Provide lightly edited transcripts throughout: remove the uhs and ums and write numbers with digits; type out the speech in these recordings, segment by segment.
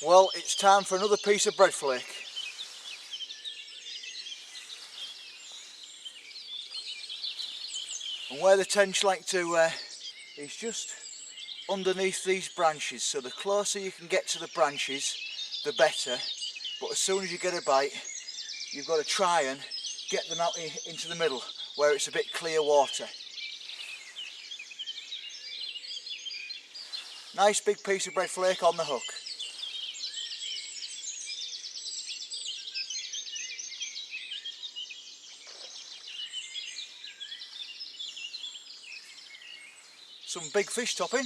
Well, it's time for another piece of bread flake. And where the tench like to is just underneath these branches, so the closer you can get to the branches the better, but as soon as you get a bite you've got to try and get them out into the middle where it's a bit clear water. Nice big piece of bread flake on the hook. Some big fish topping.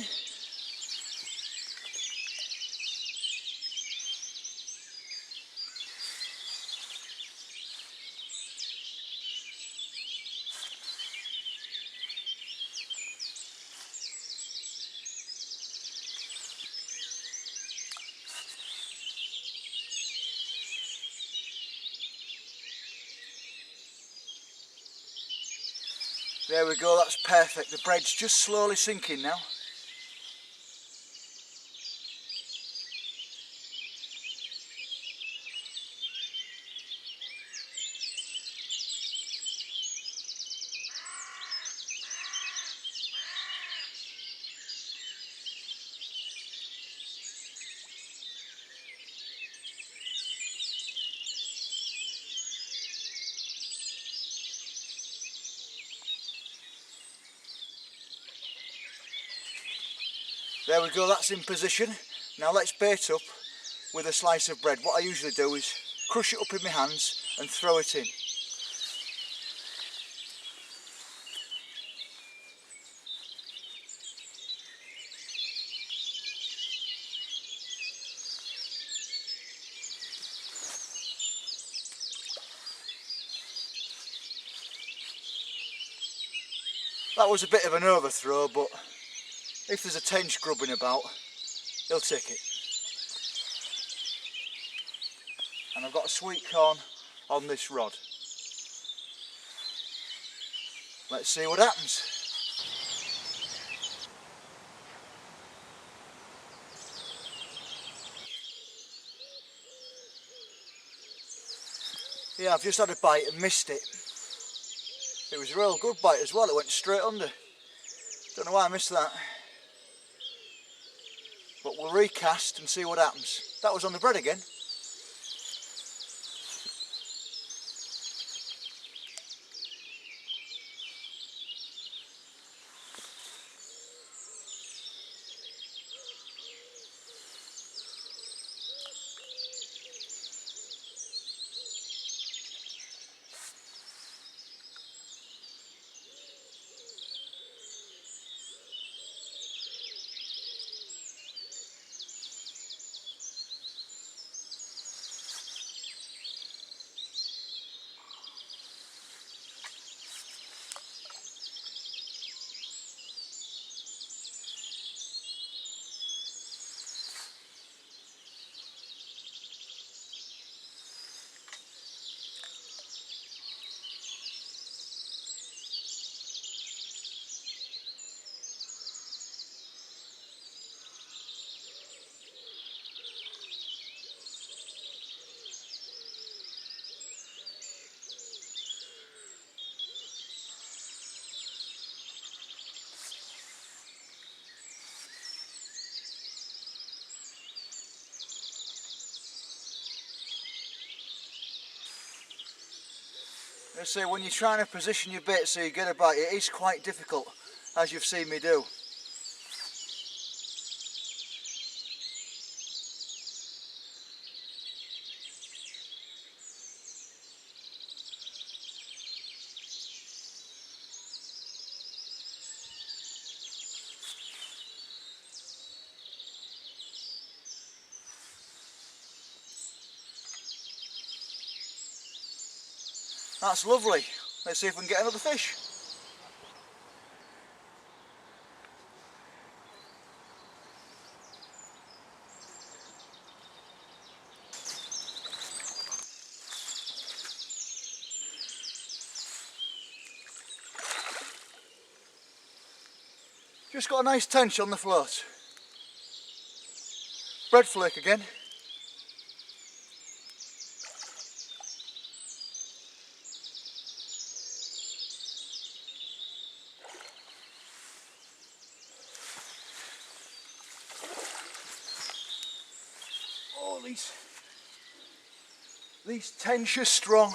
There we go, that's perfect. The bread's just slowly sinking now. There we go, that's in position. Now let's bait up with a slice of bread. What I usually do is crush it up in my hands and throw it in. That was a bit of an overthrow, but if there's a tench grubbing about, he'll take it. And I've got a sweet corn on this rod. Let's see what happens. Yeah, I've just had a bite and missed it. It was a real good bite as well, it went straight under. Don't know why I missed that. But we'll recast and see what happens. That was on the bread again. Let's say when you're trying to position your bait so you get a bite, it is quite difficult, as you've seen me do. That's lovely. Let's see if we can get another fish. Just got a nice tench on the float. Bread flake again. Oh, these tench are strong.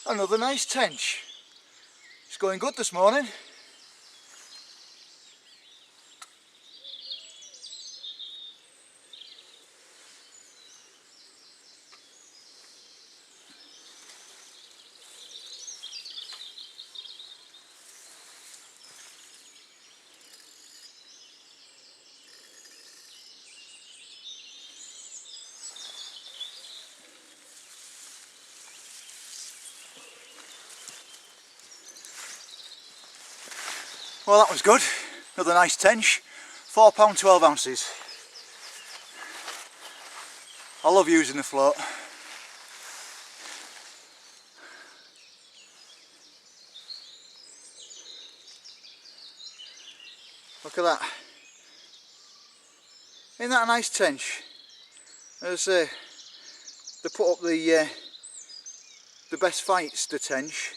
Another nice tench. It's going good this morning. Well, that was good. Another nice tench. £4 12 ounces. I love using the float. Look at that. Isn't that a nice tench? As they put up the best fights to tench,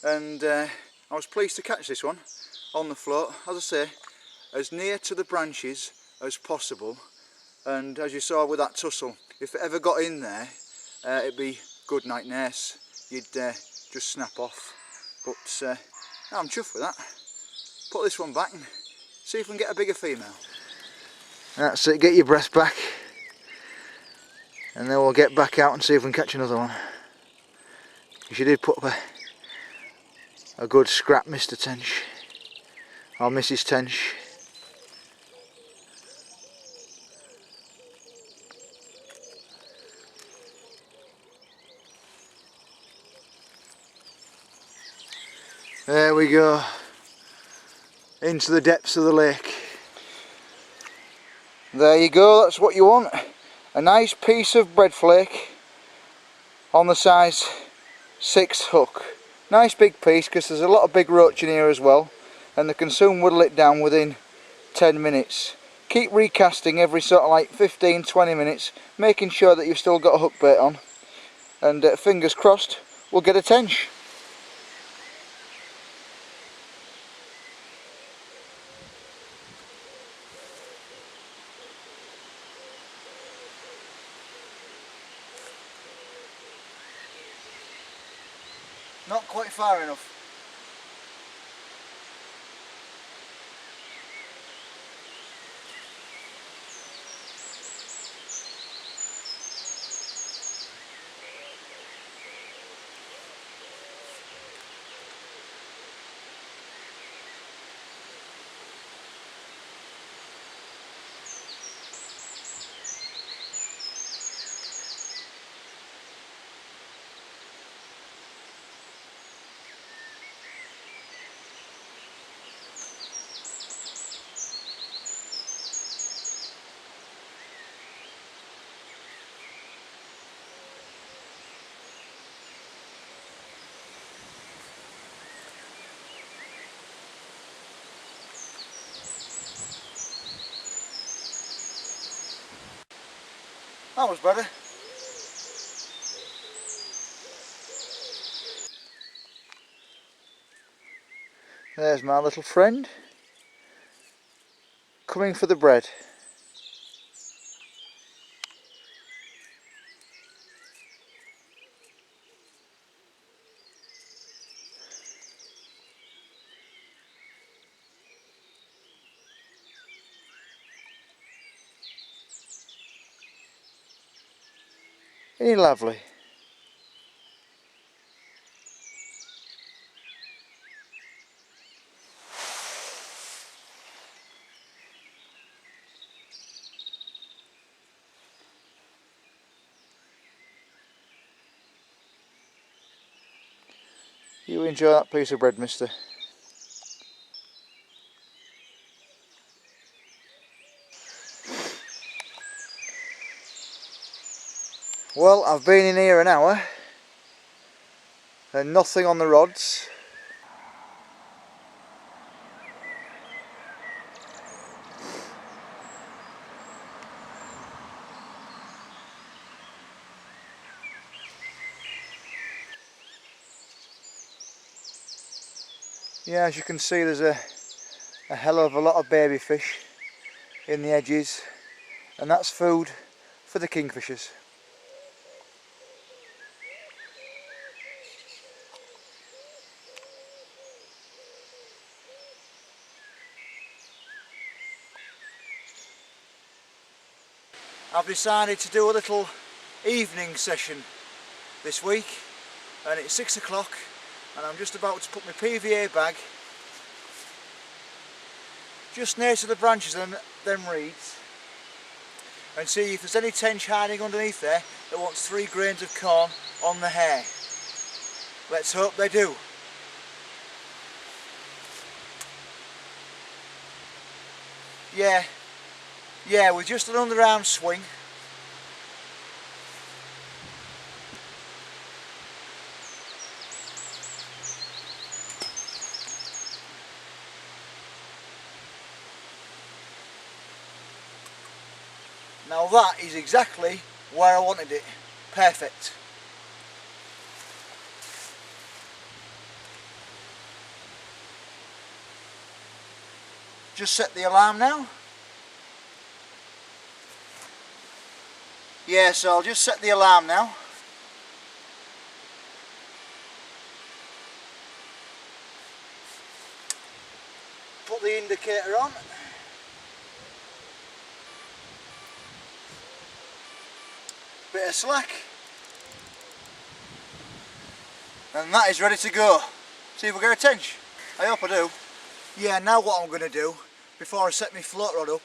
and I was pleased to catch this one on the float. As I say, as near to the branches as possible, and as you saw with that tussle, if it ever got in there, it'd be good night nurse. You'd just snap off. But I'm chuffed with that. Put this one back and see if we can get a bigger female. That's it, get your breath back, and then we'll get back out and see if we can catch another one. You did put up a good scrap, Mr. Tench, or Mrs. Tench. There we go, into the depths of the lake. There you go, that's what you want. A nice piece of bread flake on the size 6 hook. Nice big piece, because there's a lot of big roach in here as well, and they can soon whittle it down within 10 minutes. Keep recasting every sort of like 15-20 minutes, making sure that you've still got a hook bait on, and fingers crossed we'll get a tench. Not quite far enough. That was better. There's my little friend, coming for the bread. Isn't he lovely? You enjoy that piece of bread, mister. Well, I've been in here an hour and nothing on the rods. Yeah, as you can see, there's a hell of a lot of baby fish in the edges, and that's food for the kingfishers. I've decided to do a little evening session this week, and it's 6 o'clock and I'm just about to put my PVA bag just near to the branches and them reeds and see if there's any tench hiding underneath there that wants 3 grains of corn on the hair. Let's hope they do. Yeah, with just an underarm swing. Now that is exactly where I wanted it. Perfect. Just set the alarm now. Yeah, so I'll just set the alarm now. Put the indicator on. Bit of slack. And that is ready to go. See if we get a tench. I hope I do. Yeah, now what I'm going to do, before I set my float rod up,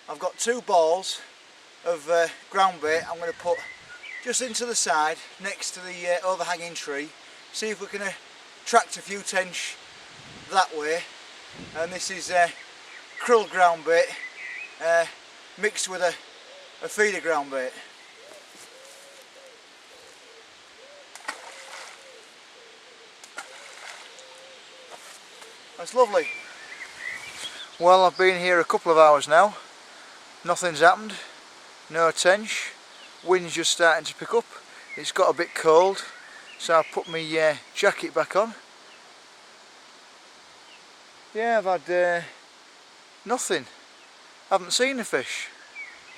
I've got 2 balls of ground bait I'm going to put just into the side next to the overhanging tree. See if we can attract a few tench that way. And this is krill ground bait mixed with a feeder ground bait. That's lovely. Well, I've been here a couple of hours now. Nothing's happened. No tench. Wind's just starting to pick up. It's got a bit cold, so I've put my jacket back on. Yeah, I've had nothing. Haven't seen the fish.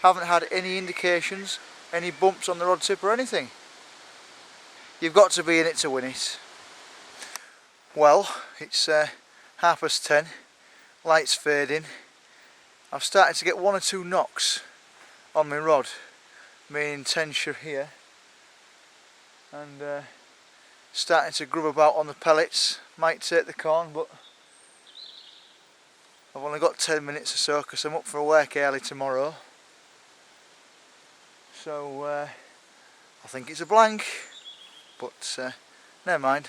Haven't had any indications, any bumps on the rod tip or anything. You've got to be in it to win it. Well, it's 10:30. Light's fading. I've started to get 1 or 2 knocks on my rod. Me and Tench are here, and starting to grub about on the pellets. Might take the corn, but I've only got 10 minutes or so because I'm up for work early tomorrow. So I think it's a blank, but never mind.